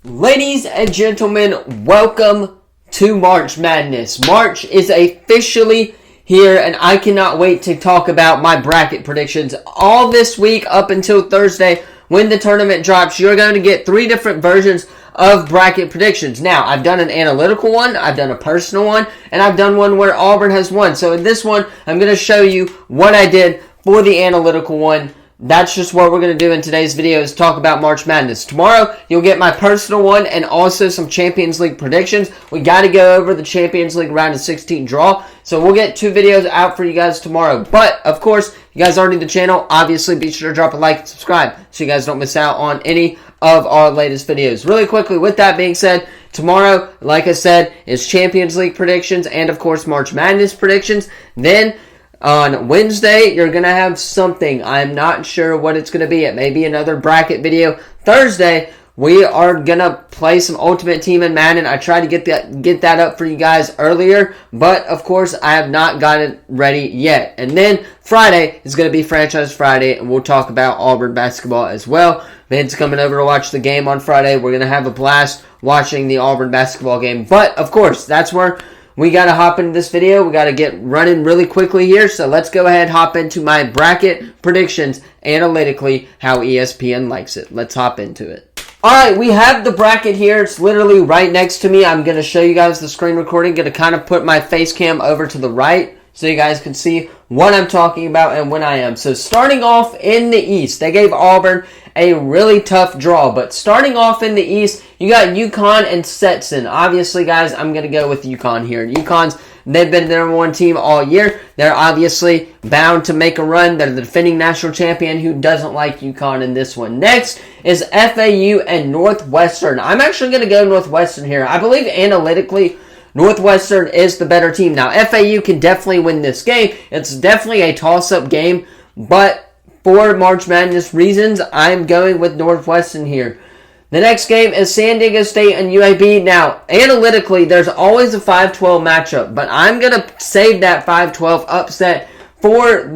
Ladies and gentlemen, welcome to March Madness. March is officially here, and I cannot wait to talk about my bracket predictions all this week up until Thursday when the tournament drops. You're going to get 3 different versions of bracket predictions. Now, I've done an analytical one, I've done a personal one, and I've done one where Auburn has won. So in this one, I'm going to show you what I did for the analytical one. That's just what we're going to do in today's video, is talk about March Madness. Tomorrow, you'll get my personal one and also some Champions League predictions. We got to go over the Champions League round of 16 draw. So we'll get 2 videos out for you guys tomorrow. But, of course, if you guys are new to the channel, obviously be sure to drop a like and subscribe so you guys don't miss out on any of our latest videos. Really quickly, with that being said, tomorrow, like I said, is Champions League predictions and, of course, March Madness predictions. Then, on Wednesday, you're going to have something. I'm not sure what it's going to be. It may be another bracket video. Thursday, we are going to play some Ultimate Team in Madden. I tried to get that up for you guys earlier, but of course, I have not got it ready yet. And then Friday is going to be Franchise Friday, and we'll talk about Auburn basketball as well. Ben's coming over to watch the game on Friday. We're going to have a blast watching the Auburn basketball game. But, of course, that's where we got to hop into this video. We got to get running really quickly here. So let's go ahead and hop into my bracket predictions analytically, how ESPN likes it. Let's hop into it. Alright, we have the bracket here. It's literally right next to me. I'm going to show you guys the screen recording. Going to kind of put my face cam over to the right so you guys can see what I'm talking about and when I am. So starting off in the East, they gave Auburn a really tough draw. But starting off in the East, you got UConn and Stetson. Obviously, guys, I'm going to go with UConn here. They've been the number 1 team all year. They're obviously bound to make a run. They're the defending national champion. Who doesn't like UConn in this one? Next is FAU and Northwestern. I'm actually going to go Northwestern here. I believe analytically, Northwestern is the better team. Now, FAU can definitely win this game. It's definitely a toss-up game, but for March Madness reasons, I'm going with Northwestern here. The next game is San Diego State and UAB. Now, analytically, there's always a 5-12 matchup, but I'm going to save that 5-12 upset for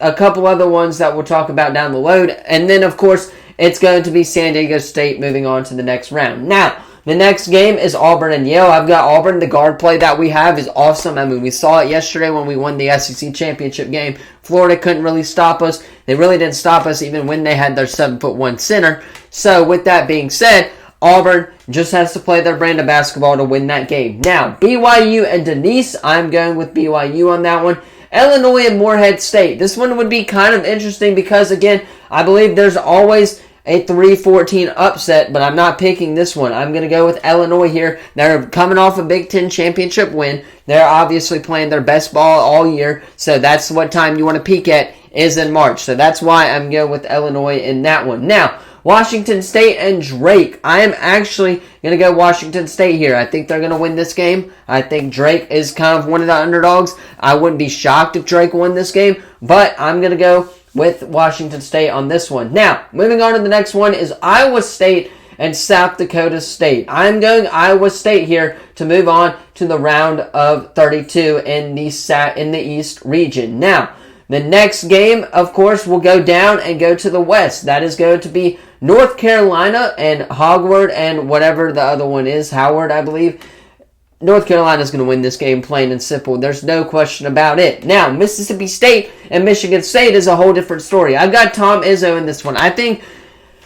a couple other ones that we'll talk about down the road. And then, of course, it's going to be San Diego State moving on to the next round. Now, the next game is Auburn and Yale. I've got Auburn. The guard play that we have is awesome. I mean, we saw it yesterday when we won the SEC championship game. Florida couldn't really stop us. They really didn't stop us even when they had their 7'1" center. So, with that being said, Auburn just has to play their brand of basketball to win that game. Now, BYU and Denise, I'm going with BYU on that one. Illinois and Morehead State. This one would be kind of interesting because, again, I believe there's always a 3-14 upset, but I'm not picking this one. I'm going to go with Illinois here. They're coming off a Big Ten championship win. They're obviously playing their best ball all year, so that's what time you want to peak at is in March. So that's why I'm going with Illinois in that one. Now, Washington State and Drake. I am actually going to go Washington State here. I think they're going to win this game. I think Drake is kind of one of the underdogs. I wouldn't be shocked if Drake won this game, but I'm going to go with Washington State on this one. Now, moving on to the next one is Iowa State and South Dakota State. I'm going Iowa State here to move on to the round of 32 in the East region. Now, the next game, of course, will go down and go to the West. That is going to be North Carolina and Howard and whatever the other one is, Howard, I believe. North Carolina is going to win this game, plain and simple. There's no question about it. Now, Mississippi State and Michigan State is a whole different story. I've got Tom Izzo in this one. I think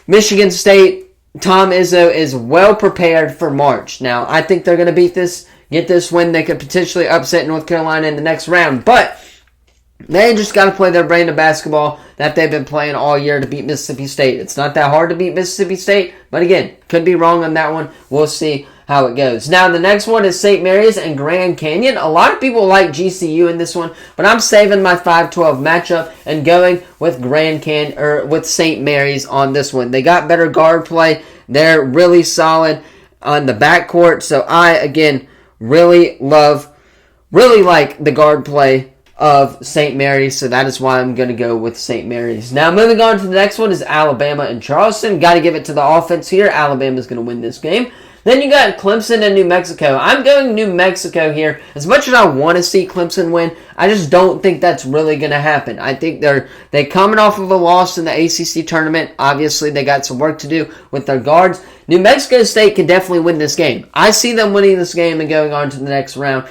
Michigan State, Tom Izzo is well prepared for March. Now, I think they're going to get this win. They could potentially upset North Carolina in the next round, but they just got to play their brand of basketball that they've been playing all year to beat Mississippi State. It's not that hard to beat Mississippi State, but again, could be wrong on that one. We'll see how it goes. Now, the next one is St. Mary's and Grand Canyon. A lot of people like GCU in this one, but I'm saving my 5-12 matchup and going with with St. Mary's on this one. They got better guard play. They're really solid on the backcourt, so I, again, really like the guard play of St. Mary's, so that is why I'm going to go with St. Mary's. Now, moving on to the next one is Alabama and Charleston. Got to give it to the offense here. Alabama's going to win this game. Then you got Clemson and New Mexico. I'm going New Mexico here. As much as I want to see Clemson win, I just don't think that's really going to happen. I think they're coming off of a loss in the ACC tournament. Obviously, they got some work to do with their guards. New Mexico State can definitely win this game. I see them winning this game and going on to the next round.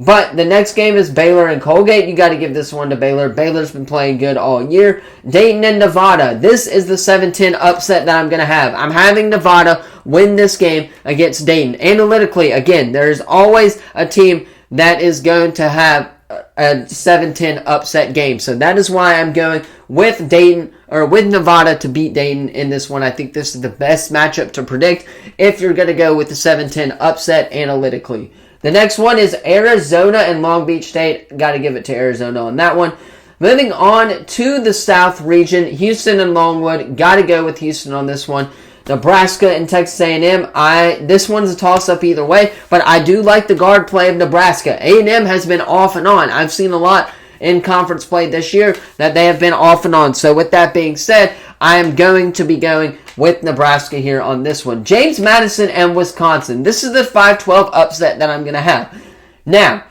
But the next game is Baylor and Colgate. You got to give this one to Baylor. Baylor's been playing good all year. Dayton and Nevada. This is the 7-10 upset that I'm going to have. I'm having Nevada win this game against Dayton. Analytically, again, there's always a team that is going to have a 7-10 upset game. So that is why I'm going with Dayton, or with Nevada to beat Dayton in this one. I think this is the best matchup to predict if you're going to go with the 7-10 upset analytically. The next one is Arizona and Long Beach State. Got to give it to Arizona on that one. Moving on to the South region, Houston and Longwood. Got to go with Houston on this one. Nebraska and Texas A&M. This one's a toss-up either way, but I do like the guard play of Nebraska. A&M has been off and on. I've seen a lot in conference play this year that they have been off and on. So with that being said, I am going to be going with Nebraska here on this one. James Madison and Wisconsin. This is the 5-12 upset that I'm going to have. Now,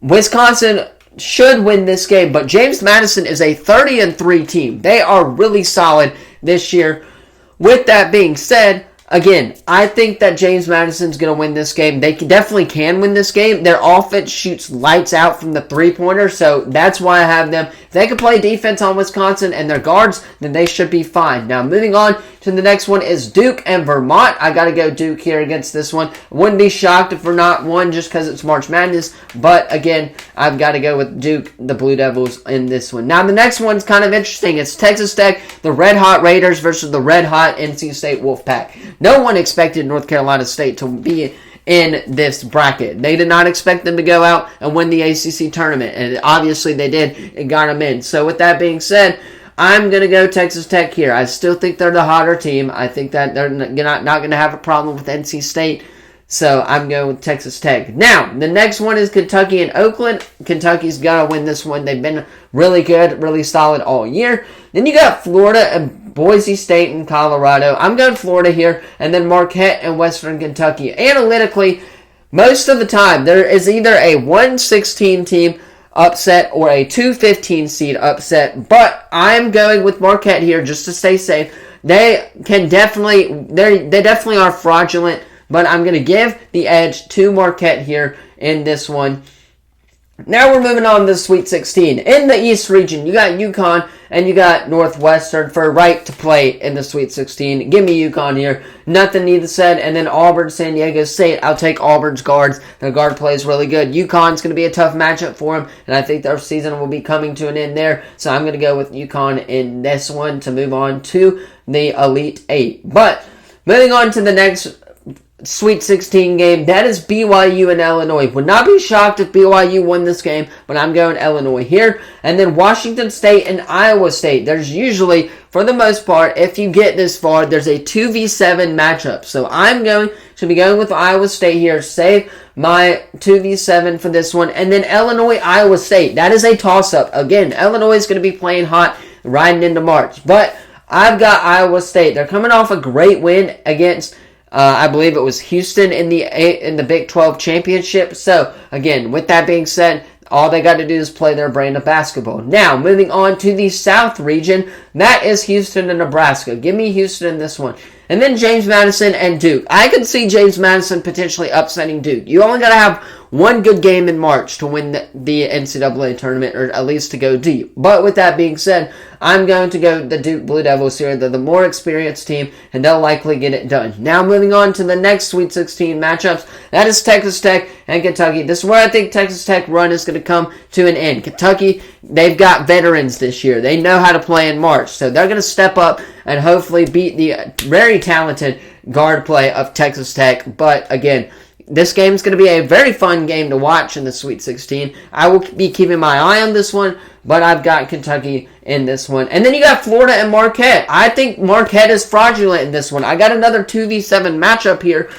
Wisconsin should win this game, but James Madison is a 30-3 team. They are really solid this year. With that being said, again, I think that James Madison's going to win this game. They definitely can win this game. Their offense shoots lights out from the three-pointer, so that's why I have them. If they can play defense on Wisconsin and their guards, then they should be fine. Now, moving on to the next one is Duke and Vermont. I got to go Duke here against this one. Wouldn't be shocked if Vermont won just because it's March Madness, but again, I've got to go with Duke, the Blue Devils, in this one. Now, the next one's kind of interesting. It's Texas Tech, the Red Hot Raiders versus the Red Hot NC State Wolfpack. No one expected North Carolina State to be in this bracket. They did not expect them to go out and win the ACC tournament, and obviously they did and got them in. So with that being said, I'm going to go Texas Tech here. I still think they're the hotter team. I think that they're not going to have a problem with NC State. So I'm going with Texas Tech. Now, the next one is Kentucky and Oakland. Kentucky's got to win this one. They've been really good, really solid all year. Then you got Florida and Boise State and Colorado. I'm going Florida here. And then Marquette and Western Kentucky. Analytically, most of the time, there is either a 1-16 team upset or a 2-15 seed upset. But I'm going with Marquette here just to stay safe. They definitely are fraudulent. But I'm going to give the edge to Marquette here in this one. Now we're moving on to the Sweet 16. In the East region, you got UConn and you got Northwestern for a right to play in the Sweet 16. Give me UConn here. Nothing needed said. And then Auburn, San Diego State. I'll take Auburn's guards. Their guard play is really good. UConn's going to be a tough matchup for them. And I think their season will be coming to an end there. So I'm going to go with UConn in this one to move on to the Elite 8. But moving on to the next Sweet 16 game, that is BYU and Illinois. Would not be shocked if BYU won this game, but I'm going Illinois here. And then Washington State and Iowa State. There's usually, for the most part, if you get this far, there's a 2v7 matchup. So I'm going to be going with Iowa State here. Save my 2v7 for this one. And then Illinois, Iowa State. That is a toss-up. Again, Illinois is going to be playing hot riding into March. But I've got Iowa State. They're coming off a great win against I believe it was Houston in the Big 12 championship. So, again, with that being said, all they got to do is play their brand of basketball. Now, moving on to the South region, that is Houston and Nebraska. Give me Houston in this one. And then James Madison and Duke. I could see James Madison potentially upsetting Duke. You only got to have one good game in March to win the NCAA tournament, or at least to go deep. But with that being said, I'm going to go the Duke Blue Devils here. They're the more experienced team, and they'll likely get it done. Now moving on to the next Sweet 16 matchups. That is Texas Tech and Kentucky. This is where I think Texas Tech run is going to come to an end. Kentucky, they've got veterans this year. They know how to play in March. So they're going to step up and hopefully beat the very talented guard play of Texas Tech. But again, this game is going to be a very fun game to watch in the Sweet 16. I will be keeping my eye on this one, but I've got Kentucky in this one. And then you got Florida and Marquette. I think Marquette is fraudulent in this one. I got another 2v7 matchup here,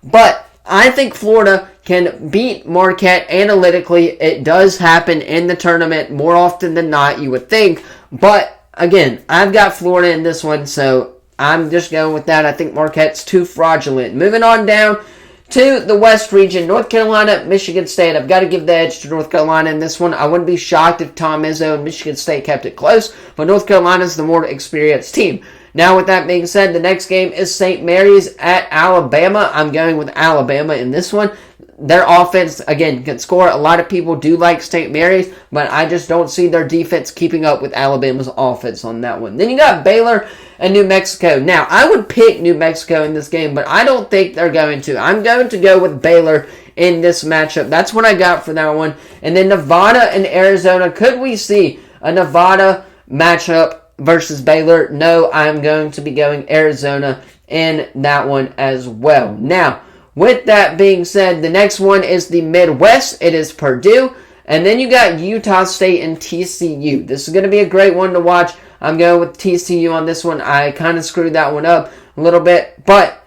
but I think Florida can beat Marquette analytically. It does happen in the tournament more often than not, you would think. But again, I've got Florida in this one, so I'm just going with that. I think Marquette's too fraudulent. Moving on down to the West region, North Carolina, Michigan State. I've got to give the edge to North Carolina in this one. I wouldn't be shocked if Tom Izzo and Michigan State kept it close, but North Carolina's the more experienced team. Now, with that being said, the next game is St. Mary's at Alabama. I'm going with Alabama in this one. Their offense, again, can score. A lot of people do like St. Mary's, but I just don't see their defense keeping up with Alabama's offense on that one. Then you got Baylor and New Mexico. Now, I would pick New Mexico in this game, but I don't think they're going to. I'm going to go with Baylor in this matchup. That's what I got for that one. And then Nevada and Arizona. Could we see a Nevada matchup versus Baylor? No, I'm going to be going Arizona in that one as well. Now, with that being said, the next one is the Midwest. It is Purdue. And then you got Utah State and TCU. This is going to be a great one to watch. I'm going with TCU on this one. I kind of screwed that one up a little bit. But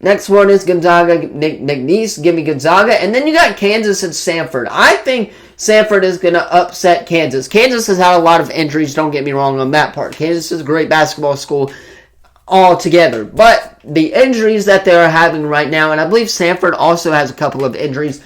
next one is Gonzaga. McNeese, give me Gonzaga. And then you got Kansas and Samford. I think Samford is going to upset Kansas. Kansas has had a lot of injuries. Don't get me wrong on that part. Kansas is a great basketball school altogether. But the injuries that they are having right now, and I believe Samford also has a couple of injuries,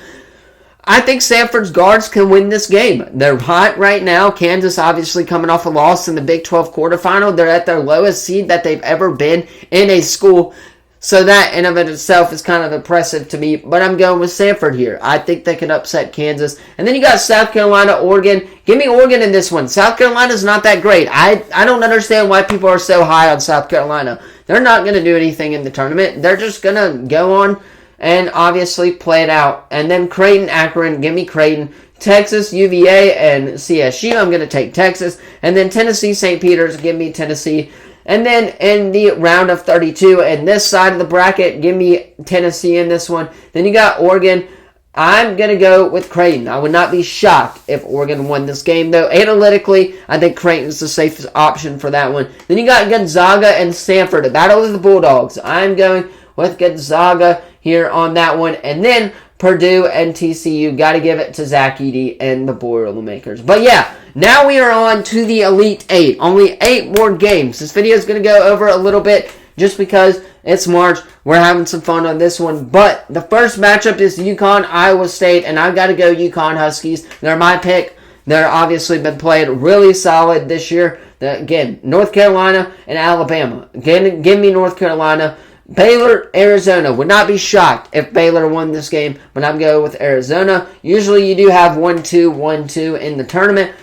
I think Samford's guards can win this game. They're hot right now. Kansas obviously coming off a loss in the Big 12 quarterfinal. They're at their lowest seed that they've ever been in a school. So that in of itself is kind of impressive to me. But I'm going with Samford here. I think they can upset Kansas. And then you got South Carolina, Oregon. Give me Oregon in this one. South Carolina's not that great. I don't understand why people are so high on South Carolina. They're not going to do anything in the tournament. They're just going to go on and obviously play it out. And then Creighton, Akron. Give me Creighton. Texas, UVA, and CSU. I'm going to take Texas. And then Tennessee, St. Peter's. Give me Tennessee. And then in the round of 32, and this side of the bracket, give me Tennessee in this one. Then you got Oregon. I'm going to go with Creighton. I would not be shocked if Oregon won this game, though. Analytically, I think Creighton's the safest option for that one. Then you got Gonzaga and Samford, a battle of the Bulldogs. I'm going with Gonzaga here on that one. And then Purdue and TCU. Got to give it to Zach Edey and the Boilermakers. But yeah, now we are on to the Elite Eight. Only 8 more games. This video is going to go over a little bit just because it's March. We're having some fun on this one. But the first matchup is UConn, Iowa State, and I've got to go UConn Huskies. They're my pick. They're obviously been playing really solid this year. Again, North Carolina and Alabama. Again, give me North Carolina. Baylor, Arizona. Would not be shocked if Baylor won this game, but I'm going with Arizona. Usually you do have 1-2, 1-2 in the tournament.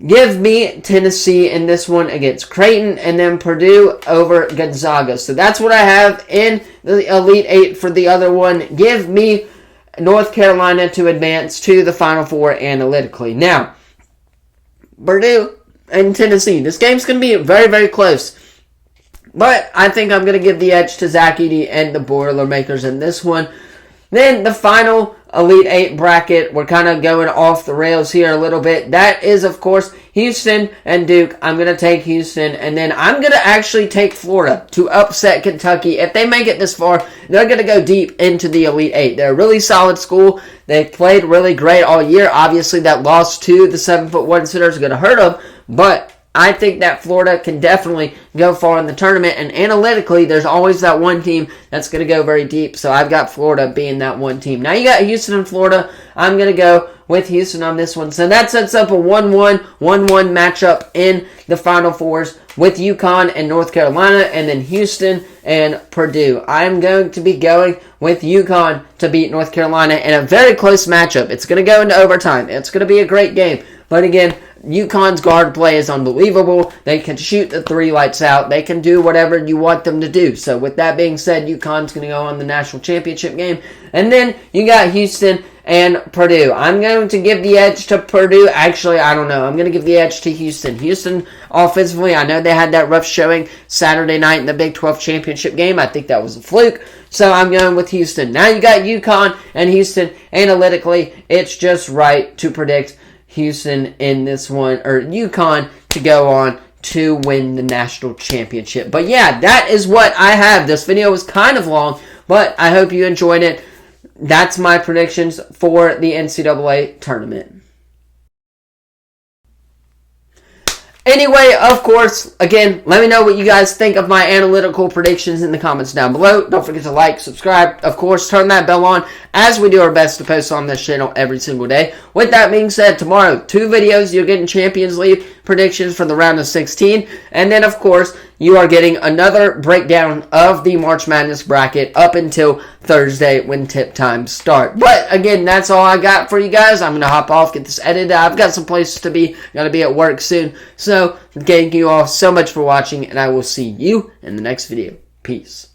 Give me Tennessee in this one against Creighton, and then Purdue over Gonzaga. So that's what I have in the Elite Eight for the other one. Give me North Carolina to advance to the Final Four analytically. Now, Purdue and Tennessee. This game's going to be very, very close. But I think I'm going to give the edge to Zach Edey and the Boilermakers in this one. Then the final Elite Eight bracket. We're kind of going off the rails here a little bit. That is, of course, Houston and Duke. I'm going to take Houston. And then I'm going to actually take Florida to upset Kentucky. If they make it this far, they're going to go deep into the Elite Eight. They're a really solid school. They played really great all year. Obviously, that loss to the 7'1" Sooners is going to hurt them. But I think that Florida can definitely go far in the tournament, and analytically, there's always that one team that's going to go very deep, so I've got Florida being that one team. Now you got Houston and Florida. I'm going to go with Houston on this one. So that sets up a 1-1 matchup in the Final Fours with UConn and North Carolina, and then Houston and Purdue. I'm going to be going with UConn to beat North Carolina in a very close matchup. It's going to go into overtime. It's going to be a great game. But again, UConn's guard play is unbelievable. They can shoot the 3 lights out. They can do whatever you want them to do. So with that being said, UConn's going to go on the national championship game. And then you got Houston and Purdue. I'm going to give the edge to Purdue. Actually, I don't know. I'm going to give the edge to Houston. Houston, offensively, I know they had that rough showing Saturday night in the Big 12 championship game. I think that was a fluke. So I'm going with Houston. Now you got UConn and Houston. Analytically, it's just right to predict Houston in this one, or UConn to go on to win the national championship. But yeah, that is what I have. This video was kind of long, but I hope you enjoyed it. That's my predictions for the NCAA tournament. Anyway, of course, again, let me know what you guys think of my analytical predictions in the comments down below. Don't forget to like, subscribe, of course, turn that bell on as we do our best to post on this channel every single day. With that being said, tomorrow, 2 videos. You're getting Champions League predictions for the round of 16. And then, of course, you are getting another breakdown of the March Madness bracket up until Thursday when tip times start. But, again, that's all I got for you guys. I'm going to hop off, get this edited. I've got some places to be. Going to be at work soon. So, thank you all so much for watching, and I will see you in the next video. Peace.